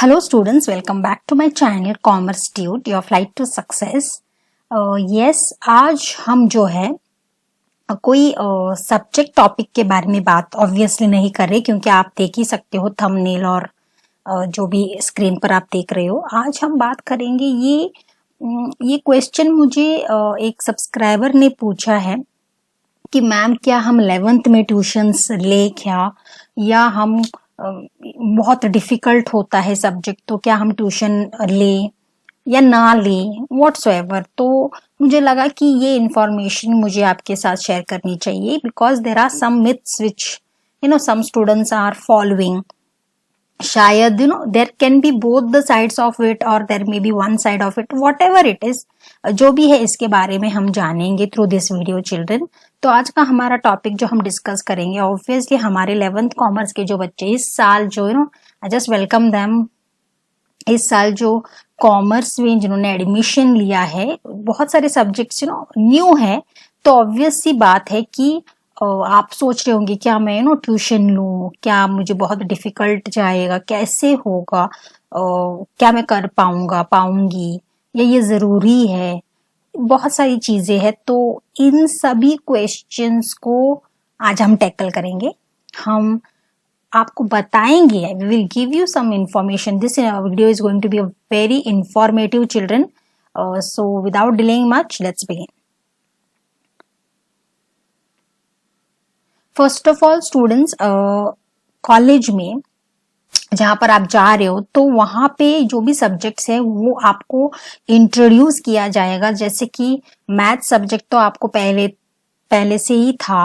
Hello students, welcome back to my channel Commerce Dude, your flight to success. Yes, आज हम जो है कोई सब्जेक्ट टॉपिक के बारे में बात ऑब्वियसली नहीं कर रहे क्योंकि आप देख ही सकते हो थंबनेल और जो भी स्क्रीन पर आप देख रहे हो। आज हम बात करेंगे ये क्वेश्चन मुझे एक सब्सक्राइबर ने पूछा है कि मैम क्या हम 11th में ट्यूशंस ले क्या, या हम बहुत डिफिकल्ट होता है सब्जेक्ट तो क्या हम ट्यूशन ले या ना ले व्हाटसोएवर। तो मुझे लगा कि ये इंफॉर्मेशन मुझे आपके साथ शेयर करनी चाहिए because there are some myths which some students are following. शायद there can be both the sides of it और there may be one side of it, whatever it is, जो भी है इसके बारे में हम जानेंगे थ्रू दिस वीडियो चिल्ड्रन। तो आज का हमारा टॉपिक जो हम डिस्कस करेंगे, ऑब्वियसली हमारे 11th कॉमर्स के जो बच्चे इस साल जो आई जस्ट वेलकम देम, इस साल जो कॉमर्स में जिन्होंने एडमिशन लिया है, बहुत सारे सब्जेक्ट्स न्यू है। तो ऑब्वियस सी बात है कि आप सोच रहे होंगे क्या मैं ट्यूशन लूं, क्या मुझे बहुत डिफिकल्ट जाएगा, कैसे होगा, क्या मैं कर पाऊंगी, या ये जरूरी है, बहुत सारी चीजें हैं। तो इन सभी क्वेश्चंस को आज हम टैकल करेंगे, हम आपको बताएंगे, we will give you some information. This video is going to be a very informative children. So without delaying much, let's begin. First of all students, college में जहां पर आप जा रहे हो तो वहां पे जो भी सब्जेक्ट्स है वो आपको इंट्रोड्यूस किया जाएगा। जैसे कि मैथ सब्जेक्ट तो आपको पहले से ही था,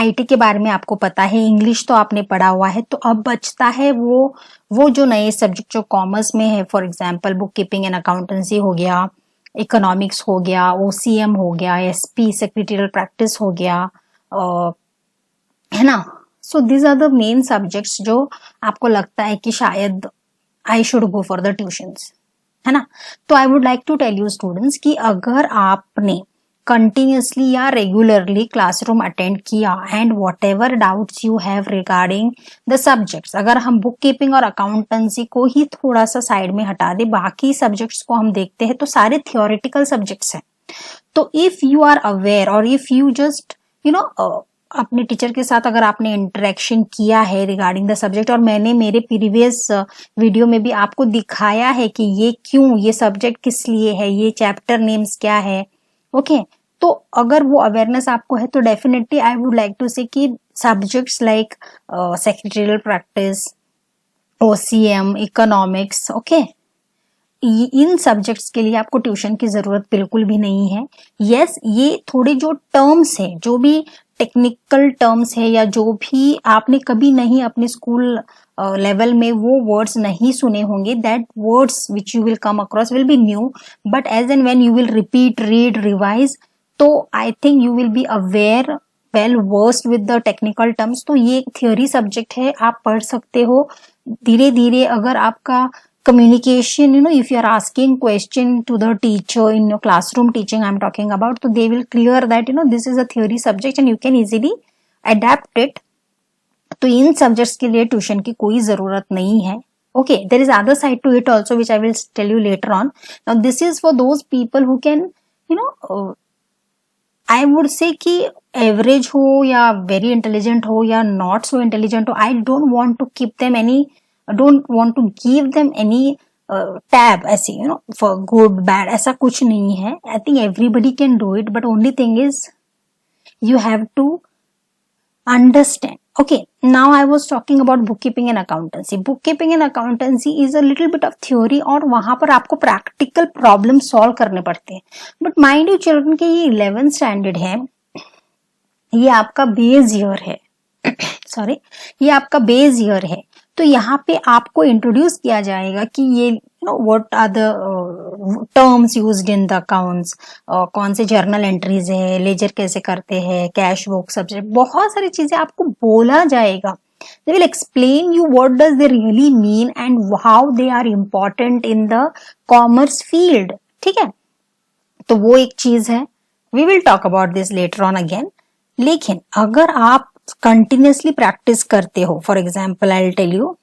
आईटी के बारे में आपको पता है, इंग्लिश तो आपने पढ़ा हुआ है। तो अब बचता है वो जो नए सब्जेक्ट जो कॉमर्स में है, for example book keeping and accountancy हो गया, इकोनॉमिक्स हो गया, ओसीएम हो गया, एसपी सेक्रेटरियल प्रैक्टिस हो गया, है ना। So these are the main subjects जो आपको लगता है कि शायद I should go for the tuitions, है ना। तो I would like to tell you students कि अगर आपने कंटिन्यूसली या रेगुलरली क्लासरूम अटेंड किया and whatever doubts you have regarding the subjects, अगर हम बुक कीपिंग और अकाउंटेंसी को ही थोड़ा सा साइड में हटा दे, बाकी सब्जेक्ट्स को हम देखते हैं तो सारे थियोरेटिकल सब्जेक्ट्स हैं। तो इफ यू आर अवेयर और इफ यू जस्ट अपने टीचर के साथ अगर आपने इंटरेक्शन किया है रिगार्डिंग द सब्जेक्ट, और मैंने मेरे प्रीवियस वीडियो में भी आपको दिखाया है कि ये क्यों, ये सब्जेक्ट किस लिए है, ये चैप्टर नेम्स क्या है, ओके। तो अगर वो अवेयरनेस आपको है तो definitely I would like to say कि subjects like secretarial practice, OCM, economics, okay, इन सब्जेक्ट्स के लिए आपको ट्यूशन की जरूरत बिल्कुल भी नहीं है। यस, ये थोड़े जो टर्म्स है, जो भी टेक्निकल टर्म्स है, या जो भी आपने कभी नहीं अपने स्कूल लेवल में वो वर्ड्स नहीं सुने होंगे, that words which you will come across will be new, but as and when you will repeat, read, revise, तो I think you will be aware, well versed with the technical terms. तो ये एक theory subject है, आप पढ़ सकते हो धीरे धीरे। अगर आपका communication, if you are asking question to the teacher in your classroom teaching I'm talking about, so they will clear that this is a theory subject and you can easily adapt it. तो इन subjects के लिए tuition की कोई जरूरत नहीं है, okay. There is other side to it also which I will tell you later on. Now this is for those people who can I would say कि average हो या very intelligent हो या not so intelligent हो, I don't want to keep them any, don't want to give them any tab ऐसे for good bad, ऐसा कुछ नहीं है। I think everybody can do it, but only thing is you have to understand. Okay, now I was talking about bookkeeping and accountancy. Bookkeeping and accountancy is a little bit of theory और वहां पर आपको practical problem solve करने पड़ते हैं। But mind you children के ये 11th standard है, ये आपका बेस ईयर है सॉरी, ये आपका बेस ईयर है। तो यहाँ पे आपको इंट्रोड्यूस किया जाएगा कि ये what are the terms used in the accounts, कौन से जर्नल एंट्रीज है, लेजर कैसे करते हैं, कैश बुक, सब्जेक्ट, बहुत सारी चीजें आपको बोला जाएगा। They will explain you what does they really mean and how they are important in the commerce field, ठीक है। तो वो एक चीज है, we will talk about this later on again. लेकिन अगर आप कंटिन्यूसली प्रैक्टिस करते हो, for example I will tell you,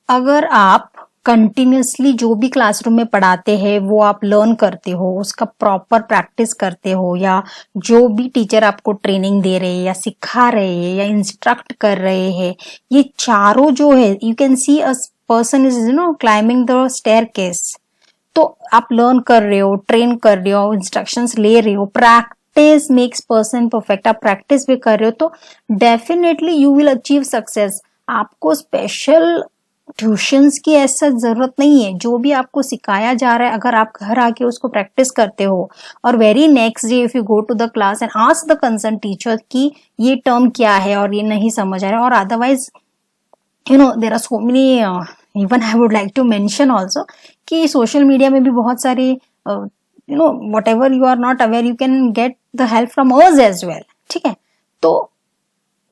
अगर आप कंटिन्यूसली जो भी क्लासरूम में पढ़ाते हैं वो आप लर्न करते हो, उसका प्रॉपर प्रैक्टिस करते हो, या जो भी टीचर आपको ट्रेनिंग दे रहे हैं या सिखा रहे हैं या इंस्ट्रक्ट कर रहे हैं, ये चारों जो है, you can see a person is climbing the staircase, तो आप लर्न कर रहे हो, ट्रेन कर रहे हो, इंस्ट्रक्शंस ले रहे हो, प्रैक्टिस मेक्स पर्सन परफेक्ट, आप प्रैक्टिस भी कर रहे हो तो definitely you will achieve success. आपको स्पेशल ट्यूशंस की ऐसा जरूरत नहीं है, जो भी आपको सिखाया जा रहा है अगर आप घर आके उसको प्रैक्टिस करते हो और very next day if you go to the class and ask the concern teacher कि ये टर्म क्या है और ये नहीं समझ आ रहा है, और otherwise there are so many even I would like to mention also कि सोशल मीडिया में भी बहुत सारे whatever you are not aware you can get the help from us as well, ठीक है। तो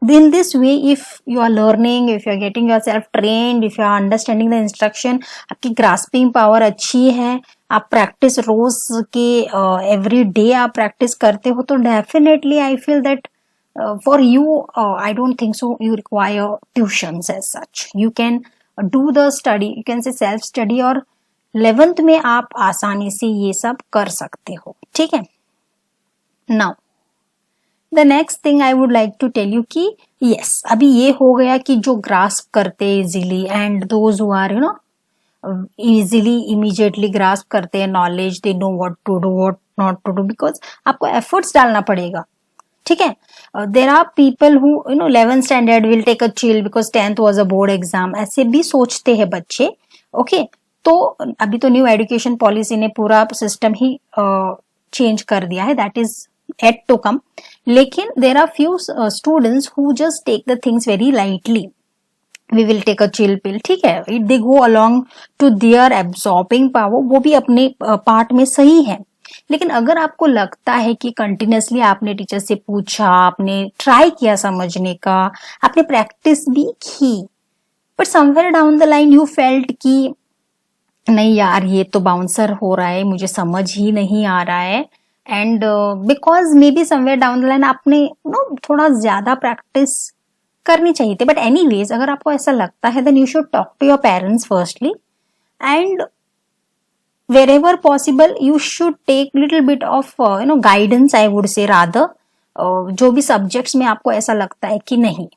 in this way if you are learning, if you are getting yourself trained, if you are understanding the instruction, आपकी grasping power अच्छी है, आप practice रोज के every day आप practice करते हो, तो definitely I feel that for you I don't think so you require tuitions as such. You can do the study, you can say self study, और 11th में आप आसानी से ये सब कर सकते हो, ठीक है। now the next thing I would like to tell you कि yes, अभी ये हो गया कि जो grasp करते easily and those who are easily immediately grasp करते हैं knowledge, they know what to do what not to do, because आपको efforts डालना पड़ेगा, ठीक है। There are people who 11th standard will take a chill because 10th was a board exam, ऐसे भी सोचते हैं बच्चे, ओके। तो अभी तो न्यू एजुकेशन पॉलिसी ने पूरा सिस्टम ही चेंज कर दिया है, that is at to come, लेकिन there are few students who just take the things very lightly, we will take a chill pill, ठीक है, it they go along to their absorbing power, वो भी अपने part में सही है। लेकिन अगर आपको लगता है कि कंटिन्यूसली आपने टीचर से पूछा, आपने ट्राई किया समझने का, आपने प्रैक्टिस भी की, but somewhere down the line you felt कि नहीं यार ये तो बाउंसर हो रहा है, मुझे समझ ही नहीं आ रहा है, and because may be somewhere down the line आपने थोड़ा ज्यादा प्रैक्टिस करनी चाहिए थी। बट एनीवेज अगर आपको ऐसा लगता है then you should talk to your parents firstly, and wherever possible you should take little bit of guidance I would say rather, जो भी subjects में आपको ऐसा लगता है कि नहीं,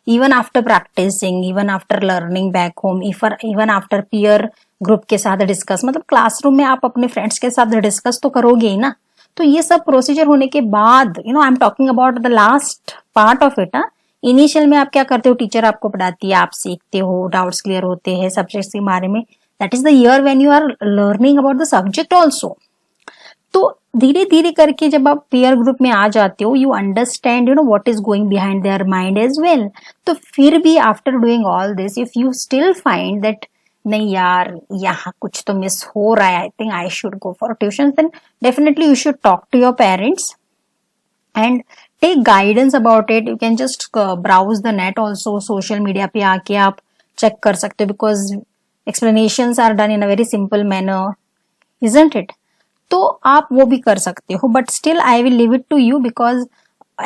even after practicing, even after learning back home, even after peer group के साथ डिस्कस, मतलब क्लासरूम में आप अपने फ्रेंड्स के साथ डिस्कस तो करोगे ही ना, तो ये सब प्रोसीजर होने के बाद I am talking about the last part of it. Initial में आप क्या करते हो, टीचर आपको पढ़ाती है, आप सीखते हो, डाउट्स क्लियर होते हैं सब्जेक्ट्स के बारे में, that is the year when you are learning about the subject also। तो धीरे धीरे करके जब आप peer group में आ जाते हो, you understand what is going behind their mind as well। तो फिर भी after doing all this if you still find that नहीं यार यहाँ कुछ तो मिस हो रहा है, I think I should go for tuition, then definitely you should talk to your parents and take guidance about it। You can just browse the net also, social media पे आके आप check कर सकते हो, because explanations are done in a very simple manner, isn't it? तो आप वो भी कर सकते हो, but still I will leave it to you, because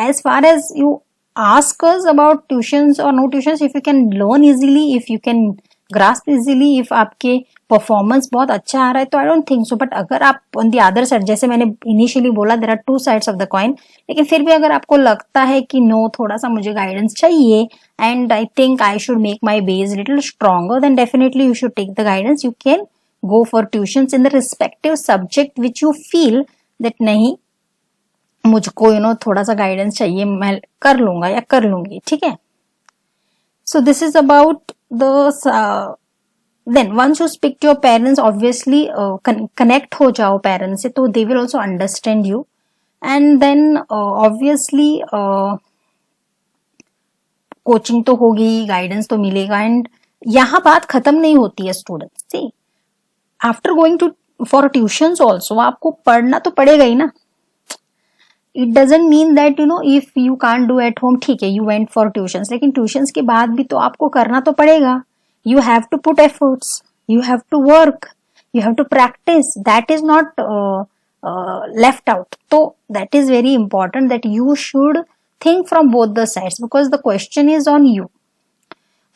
as far as you ask us about tuitions or no tuitions, if you can learn easily, if you can grasp easily, if आपके performance बहुत अच्छा आ रहा है, तो I don't think so. But अगर आप on the other side, जैसे मैंने इनिशियली बोला, there are two sides of the coin, लेकिन फिर भी अगर आपको लगता है कि नो थोड़ा सा मुझे गाइडेंस चाहिए and I think I should make my base little stronger, then definitely you should take the guidance. You can go for tuitions in the respective subject which you feel that नहीं मुझको थोड़ा सा guidance चाहिए, मैं कर लूंगा या कर लूंगी, ठीक है। So this is about the then once you speak to your parents, obviously connect हो जाओ parents से, तो they will also understand you, and then obviously coaching तो होगी, guidance तो मिलेगा, and यहाँ बात खत्म नहीं होती है students. see after going to for tuitions also आपको पढ़ना तो पड़ेगा ही ना। It doesn't mean that if you can't do at home, ठीक है, you went for tuitions, लेकिन tuitions के बाद भी तो आपको करना तो पड़ेगा। You have to put efforts, you have to work, you have to practice, that is not left out। So that is very important that you should think from both the sides, because the question is on you,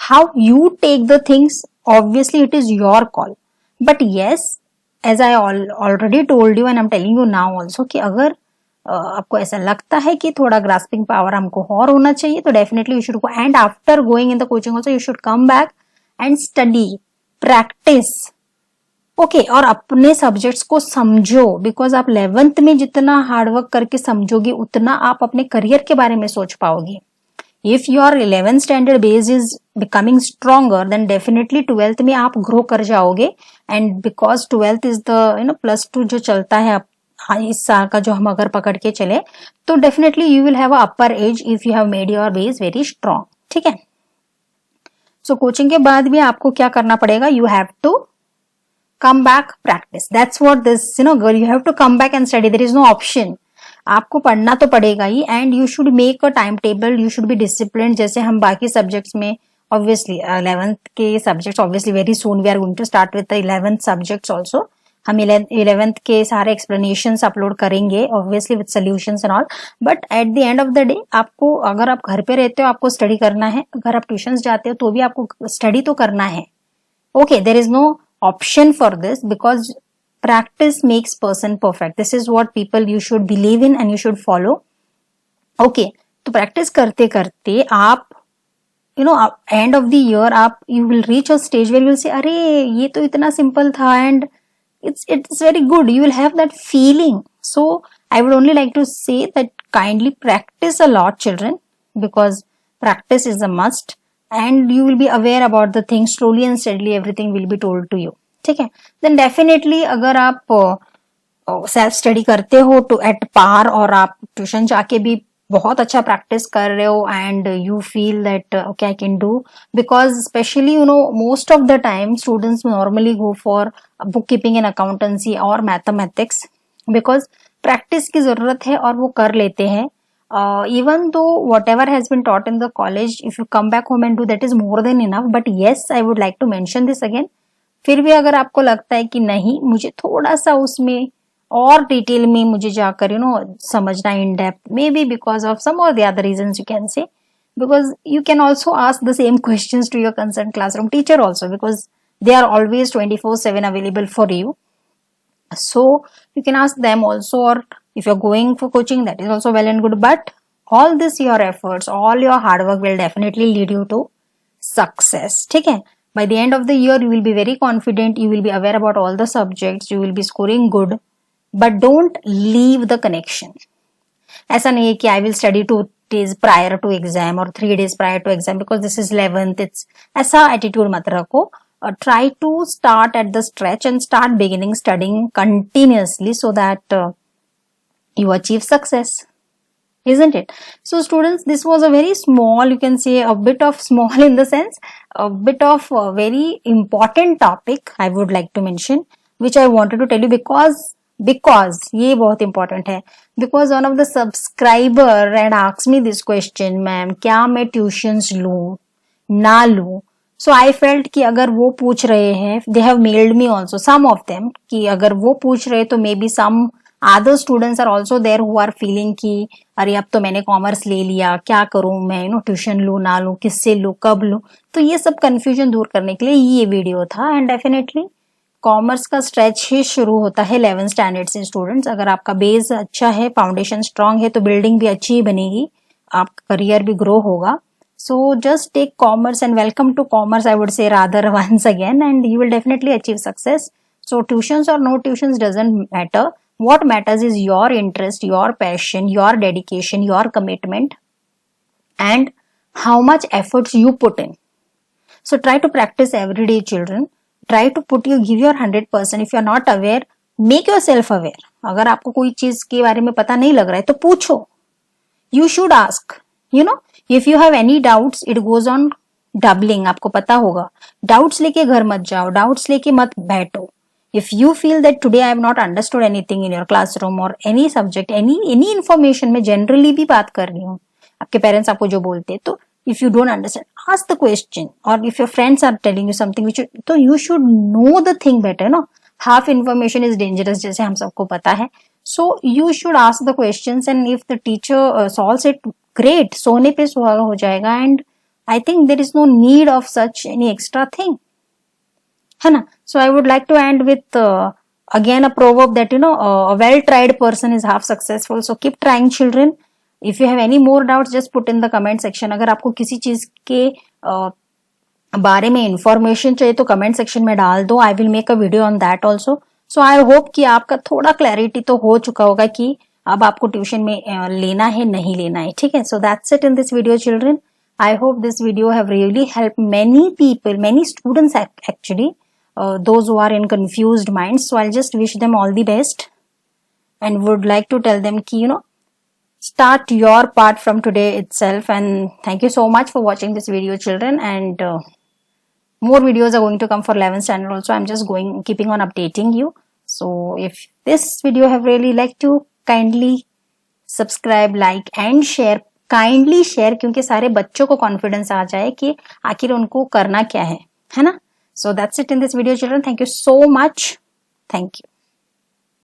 how you take the things obviously it is your call. But yes, as I already told you and I'm telling you now also कि अगर आपको ऐसा लगता है कि थोड़ा grasping power हमको और होना चाहिए तो definitely you should go, and after going in the coaching also you should come back and study, practice, okay और अपने सब्जेक्ट्स को समझो, बिकॉज आप 11th में जितना हार्डवर्क करके समझोगे उतना आप अपने करियर के बारे में सोच पाओगे. If your 11th standard base is becoming stronger then definitely 12th में आप ग्रो कर जाओगे. And because 12th is the +2 जो चलता है इस साल का, जो हम अगर पकड़ के चले तो definitely you will have a upper as if you have made your base very strong. ठीक है. सो कोचिंग के बाद भी आपको क्या करना पड़ेगा, you have to come back, practice. That's what this, girl, you have to come back and study. There is no option. आपको पढ़ना तो पड़ेगा ही, and you should make a timetable. You should be disciplined. जैसे हम बाकी subjects में obviously 11th के subjects obviously very soon we are going to start with the 11th subjects also. हम 11th के सारे explanations upload करेंगे obviously with solutions and all. But at the end of the day आपको, अगर आप घर पे रहते हो आपको study करना है, अगर आप ट्यूशंस जाते हो तो भी आपको study तो करना है. Okay, there is no option for this because practice makes person perfect. This is what people you should believe in and you should follow. Okay, तो practice करते करते आप end of the year आप you will reach a stage where you will say अरे ये तो इतना simple था, and it's very good. You will have that feeling. So I would only like to say that kindly practice a lot, children, because practice is a must. And you will be aware about the things slowly and steadily everything will be told to you. ठीक है. Then definitely अगर आप self study करते हो तो at par, और आप tuition जाके भी बहुत अच्छा प्रैक्टिस कर रहे हो and you feel that okay I can do, because specially most of the time students normally go for book keeping in accountancy और मैथमेटिक्स, बिकॉज प्रैक्टिस की जरूरत है और वो कर लेते हैं. Even though whatever has been taught in the college, if you come back home and do, that is more than enough. But yes, I would like to mention this again. फिर भी अगर आपको लगता है कि नहीं मुझे थोड़ा सा उसमें और डिटेल में मुझे जाकर समझना in depth, maybe because of some और the other reasons you can say, because you can also ask the same questions to your concern classroom teacher also, because they are always 24/7 available for you. So you can ask them also, or if you're going for coaching, that is also well and good. But all this, your efforts, all your hard work will definitely lead you to success. ठीक है. By the end of the year, you will be very confident. You will be aware about all the subjects. You will be scoring good. But don't leave the connection. ऐसा नहीं है कि I will study 2 days prior to exam or 3 days prior to exam because this is 11th. It's ऐसा attitude मत रखो. Try to start at the stretch and start beginning studying continuously so that you achieve success, isn't it? So students, this was a very small, you can say a bit of small in the sense, a bit of a very important topic I would like to mention, which I wanted to tell you because ये बहुत important है. Because one of the subscriber had asked me this question, ma'am क्या मैं tuitions लूं ना लूं. So I felt कि अगर वो पूछ रहे हैं, they have mailed me also, some of them, कि अगर वो पूछ रहे तो may be some other students are also there who are feeling कि अरे अब तो मैंने कॉमर्स ले लिया, क्या करूं मैं, ट्यूशन लूं ना लूं, किससे लूं, कब लूं. तो ये सब कंफ्यूजन दूर करने के लिए ये वीडियो था. एंड डेफिनेटली कॉमर्स का स्ट्रेच ही शुरू होता है 11th स्टैंडर्ड से. स्टूडेंट्स, अगर आपका बेस अच्छा है, फाउंडेशन स्ट्रांग है, तो बिल्डिंग भी अच्छी ही बनेगी, आपका करियर भी ग्रो होगा. So just take commerce and welcome to commerce, I would say rather once again, and you will definitely achieve success. So tuitions or no tuitions doesn't matter. What matters is your interest, your passion, your dedication, your commitment, and how much efforts you put in. So try to practice every day, children. Try to give your 100%. If you are not aware, make yourself aware. अगर आपको कोई चीज के बारे में पता नहीं लग रहा है तो पूछो. You should ask. If you have any doubts, it goes on doubling. आपको पता होगा. Doubts लेके घर मत जाओ, doubts लेके मत बैठो. If you feel that today I have not understood anything in your classroom or any subject, any information, मैं generally भी बात कर रही हूँ, आपके parents आपको जो बोलते हैं, तो if you don't understand, ask the question. Or if your friends are telling you something तो you should know the thing better, half information is dangerous, जैसे हम सबको पता है. So you should ask the questions, and if the teacher solves it, great, सोने पे सुहागा हो जाएगा. And I think there is no need of such any extra thing. है ना. So I would like to end with again a proverb that a well tried person is half successful. So keep trying, children. If you have any more doubts, just put in the comment section. अगर आपको किसी चीज के बारे में information चाहिए तो comment section में डाल दो. I will make a video on that also. So I hope कि आपका थोड़ा क्लैरिटी तो हो चुका होगा कि अब आपको ट्यूशन में लेना है नहीं लेना है. ठीक है. So that's it in this video, children. I hope this video have really helped many people, many students actually, those who are in confused minds. So I'll just wish them all the best and would like to tell them ki, start your part from today itself. And thank you so much for watching this video, children. And more videos are going to come for 11th standard also. I'm just keeping on updating you. So if this video have really liked you, kindly subscribe, like and share. Kindly share, क्योंकि सारे बच्चों को confidence आ जाए कि आखिर उनको करना क्या है ना. So that's it in this video, children. Thank you so much. Thank you.